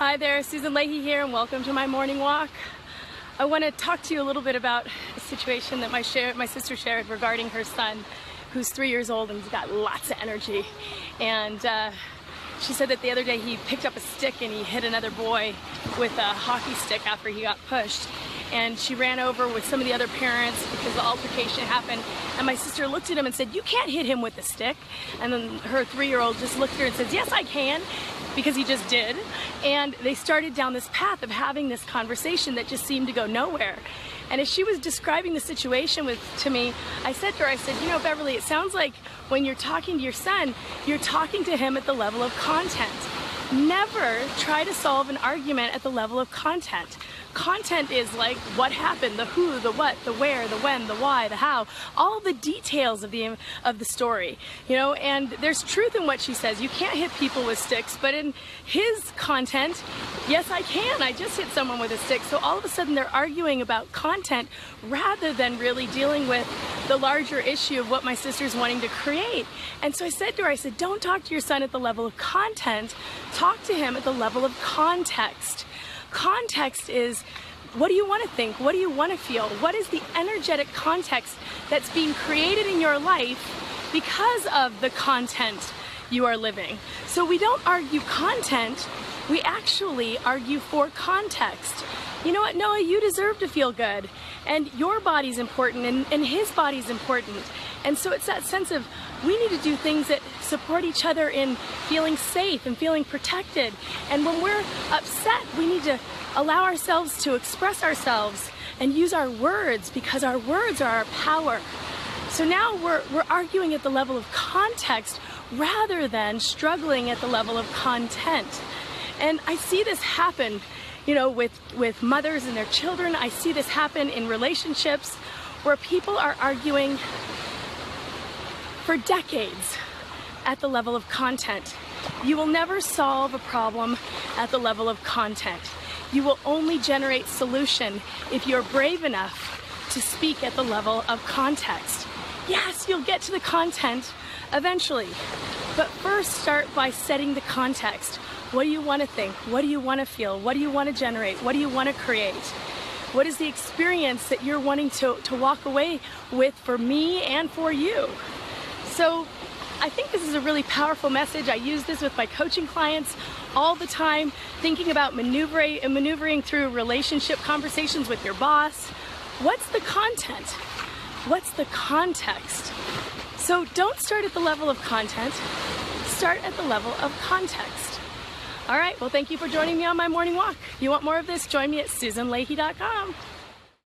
Hi there, Susan Leahy here, and welcome to my morning walk. I want to talk to you a little bit about a situation that my sister shared regarding her son, who's 3 years old and he's got lots of energy. And she said that the other day he picked up a stick and he hit another boy with a hockey stick after he got pushed. And she ran over with some of the other parents because the altercation happened. And my sister looked at him and said, "You can't hit him with the stick." And then her 3-year-old just looked at her and says, "Yes, I can," because he just did. And they started down this path of having this conversation that just seemed to go nowhere. And as she was describing the situation to me, I said to her, "You know, Beverly, it sounds like when you're talking to your son, you're talking to him at the level of content. Never try to solve an argument at the level of content. Content is like what happened, the who, the what, the where, the when, the why, the how, all the details of the story, you know, and there's truth in what she says. You can't hit people with sticks, but in his content, yes, I can. I just hit someone with a stick." So all of a sudden they're arguing about content rather than really dealing with the larger issue of what my sister's wanting to create. And so I said to her, "Don't talk to your son at the level of content, talk to him at the level of context." Context is, what do you want to think? What do you want to feel? What is the energetic context that's being created in your life because of the content you are living? So we don't argue content, we actually argue for context. You know what, Noah, you deserve to feel good, and your body's important, and his body's important. And so it's that sense of, we need to do things that support each other in feeling safe and feeling protected. And when we're upset, we need to allow ourselves to express ourselves and use our words, because our words are our power. So now we're arguing at the level of context rather than struggling at the level of content. And I see this happen, you know, with mothers and their children. I see this happen in relationships where people are arguing for decades at the level of content. You will never solve a problem at the level of content. You will only generate solution if you're brave enough to speak at the level of context. Yes, you'll get to the content eventually, but first start by setting the context. What do you want to think? What do you want to feel? What do you want to generate? What do you want to create? What is the experience that you're wanting to walk away with for me and for you? So I think this is a really powerful message. I use this with my coaching clients all the time, thinking about maneuvering through relationship conversations with your boss. What's the content? What's the context? So don't start at the level of content, start at the level of context. All right, well, thank you for joining me on my morning walk. If you want more of this, join me at SusanLeahy.com.